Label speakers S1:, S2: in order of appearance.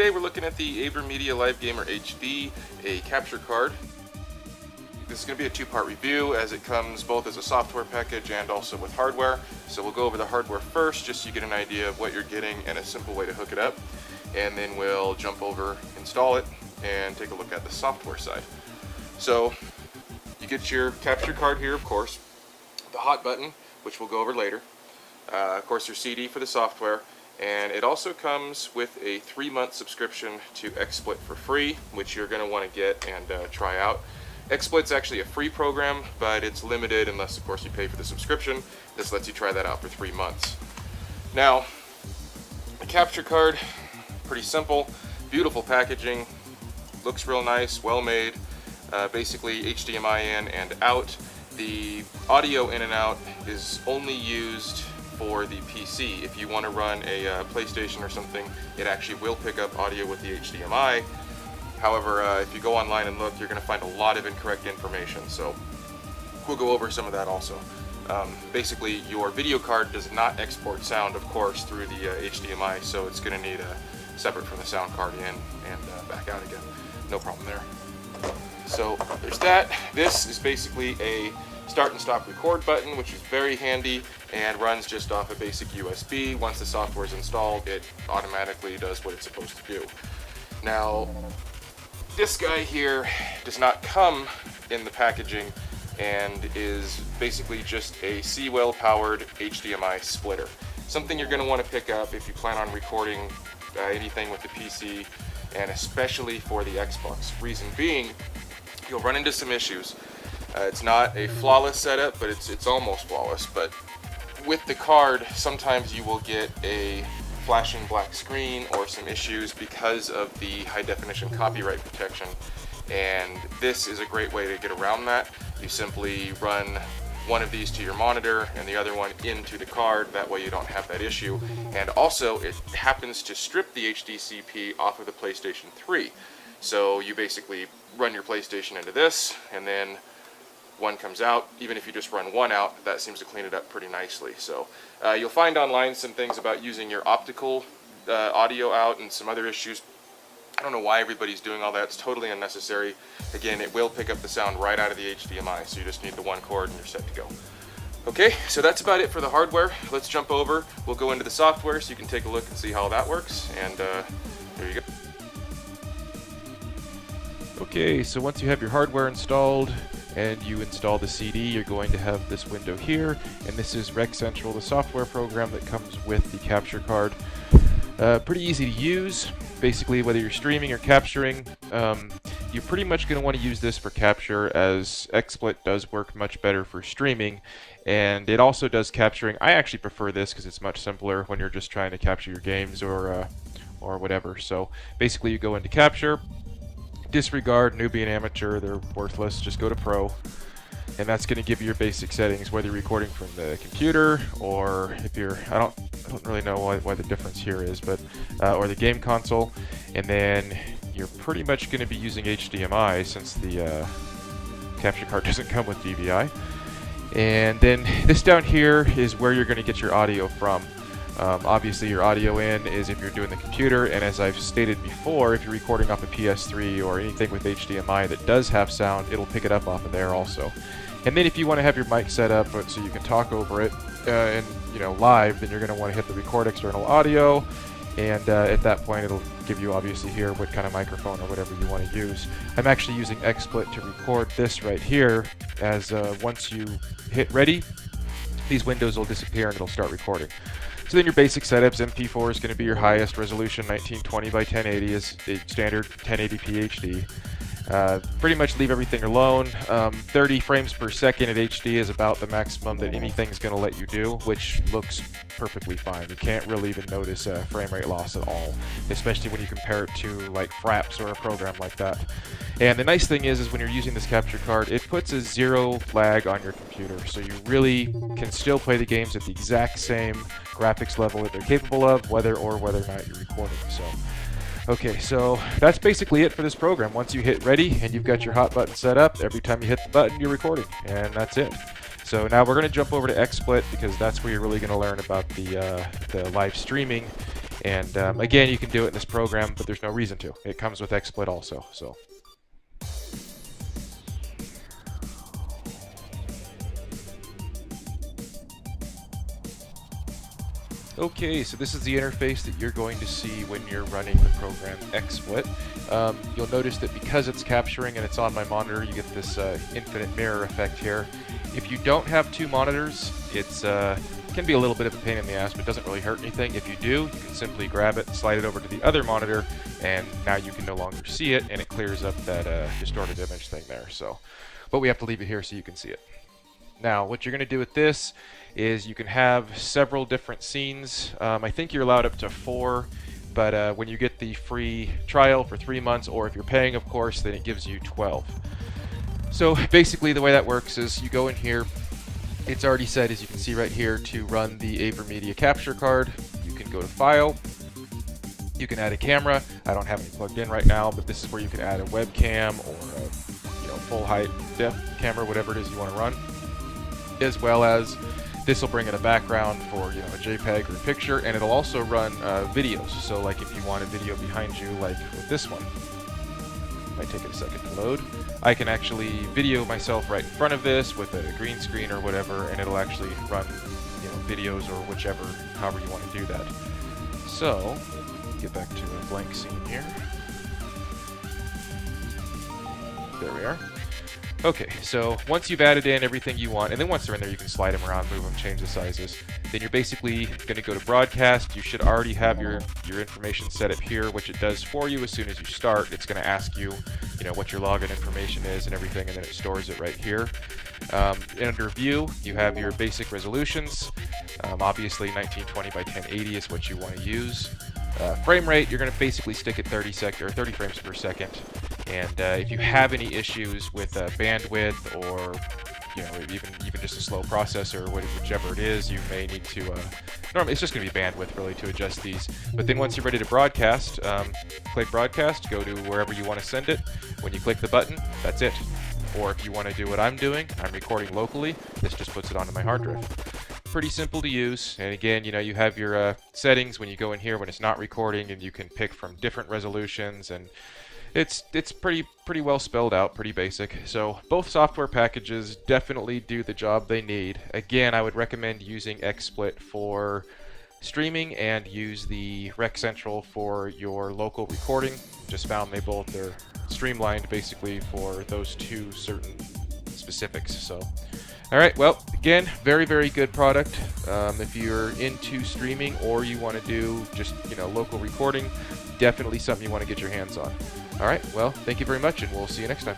S1: today we're looking at the AverMedia Live Gamer HD, a capture card. This is going to be a two-part review as it comes both as a software package and also with hardware. So we'll go over the hardware first just so you get an idea of what you're getting and a simple way to hook it up. And then we'll jump over, install it, and take a look at the software side. So you get your capture card here, of course, the hot button, which we'll go over later, of course your CD for the software, and it also comes with a 3-month subscription to XSplit for free, which you're going to want to get and try out. XSplit's actually a free program, but it's limited unless of course you pay for the subscription. This lets you try that out for 3 months. Now, the capture card, pretty simple, beautiful packaging, looks real nice, well made, basically HDMI in and out. The audio in and out is only used for the PC. If you want to run a PlayStation or something, it actually will pick up audio with the HDMI. However, if you go online and look, you're going to find a lot of incorrect information, so we'll go over some of that also. Basically, your video card does not export sound, of course, through the HDMI, so it's going to need a separate from the sound card in and back out again. No problem there. So there's that. This is basically a start and stop record button, which is very handy and runs just off a basic USB. Once the software is installed, it automatically does what it's supposed to do. Now, this guy here does not come in the packaging and is basically just a Seawell powered HDMI splitter. Something you're going to want to pick up if you plan on recording anything with the PC, and especially for the Xbox. Reason being, you'll run into some issues. It's not a flawless setup, but it's almost flawless. But with the card, sometimes you will get a flashing black screen or some issues because of the high definition copyright protection. And this is a great way to get around that. You simply run one of these to your monitor and the other one into the card. That way you don't have that issue. And also it happens to strip the HDCP off of the PlayStation 3. So you basically run your PlayStation into this, and then one comes out. Even if you just run one out, that seems to clean it up pretty nicely. So you'll find online some things about using your optical audio out and some other issues. I don't know why everybody's doing all that. It's totally unnecessary. Again, it will pick up the sound right out of the HDMI, so you just need the one cord and you're set to go. Okay, so that's about it for the hardware. Let's jump over. We'll go into the software so you can take a look and see how that works, and there you go.
S2: Okay, so once you have your hardware installed and you install the CD, you're going to have this window here, and this is ReCentral, the software program that comes with the capture card. Pretty easy to use. Basically, whether you're streaming or capturing, you're pretty much going to want to use this for capture, as XSplit does work much better for streaming, and it also does capturing. I actually prefer this because it's much simpler when you're just trying to capture your games or whatever. So basically, you go into capture. Disregard newbie and amateur, they're worthless, just go to pro, and that's going to give you your basic settings, whether you're recording from the computer or if you're, I don't really know why the difference here is, but or the game console. And then you're pretty much going to be using HDMI since the capture card doesn't come with DVI. And then this down here is where you're going to get your audio from. Obviously your audio in is if you're doing the computer, and as I've stated before, if you're recording off a PS3 or anything with HDMI that does have sound, it'll pick it up off of there also. And then if you want to have your mic set up so you can talk over it and live, then you're going to want to hit the record external audio, and at that point it'll give you obviously here what kind of microphone or whatever you want to use. I'm actually using XSplit to record this right here, as once you hit ready, these windows will disappear and it'll start recording. So then your basic setups, MP4 is going to be your highest resolution, 1920 by 1080 is a standard 1080p HD. Pretty much leave everything alone. 30 frames per second at HD is about the maximum that anything's going to let you do, which looks perfectly fine. You can't really even notice frame rate loss at all, especially when you compare it to like Fraps or a program like that. And the nice thing is when you're using this capture card, it puts a 0 lag on your computer, so you really can still play the games at the exact same graphics level that they're capable of, whether or not you're recording. So, okay, so that's basically it for this program. Once you hit ready and you've got your hot button set up, every time you hit the button, you're recording, and that's it. So now we're going to jump over to XSplit, because that's where you're really going to learn about the live streaming And again, you can do it in this program, but there's no reason to. It comes with XSplit also. So. Okay, so this is the interface that you're going to see when you're running the program XSplit. You'll notice that because it's capturing and it's on my monitor, you get this infinite mirror effect here. If you don't have two monitors, it can be a little bit of a pain in the ass, but it doesn't really hurt anything. If you do, you can simply grab it, slide it over to the other monitor, and now you can no longer see it, and it clears up that distorted image thing there. So, but we have to leave it here so you can see it. Now, what you're going to do with this is you can have several different scenes. I think you're allowed up to 4, but when you get the free trial for 3 months, or if you're paying, of course, then it gives you 12. So basically the way that works is you go in here. It's already set, as you can see right here, to run the AverMedia capture card. You can go to File. You can add a camera. I don't have any plugged in right now, but this is where you can add a webcam or a full height depth camera, whatever it is you want to run. As well as this will bring in a background for a JPEG or a picture, and it'll also run videos. So like if you want a video behind you, like with this one, might take it a second to load. I can actually video myself right in front of this with a green screen or whatever, and it'll actually run videos or whichever, however you want to do that. So get back to a blank scene here. There we are. Okay, so once you've added in everything you want, and then once they're in there, you can slide them around, move them, change the sizes. Then you're basically going to go to broadcast. You should already have your information set up here, which it does for you as soon as you start. It's going to ask you, what your login information is and everything, and then it stores it right here. Under view, you have your basic resolutions. Obviously, 1920 by 1080 is what you want to use. Frame rate, you're going to basically stick at 30 frames per second. And if you have any issues with bandwidth or even just a slow processor, whichever it is, you may need to. Normally, it's just going to be bandwidth really to adjust these. But then once you're ready to broadcast, click broadcast, go to wherever you want to send it. When you click the button, that's it. Or if you want to do what I'm doing, I'm recording locally. This just puts it onto my hard drive. Pretty simple to use, and again, you have your settings when you go in here when it's not recording, and you can pick from different resolutions, and it's pretty well spelled out, pretty basic. So both software packages definitely do the job they need. Again, I would recommend using XSplit for streaming and use the ReCentral for your local recording. Just found they're streamlined basically for those two certain specifics. So. Alright, well, again, very, very good product. If you're into streaming or you want to do just, local recording, definitely something you want to get your hands on. Alright, well, thank you very much, and we'll see you next time.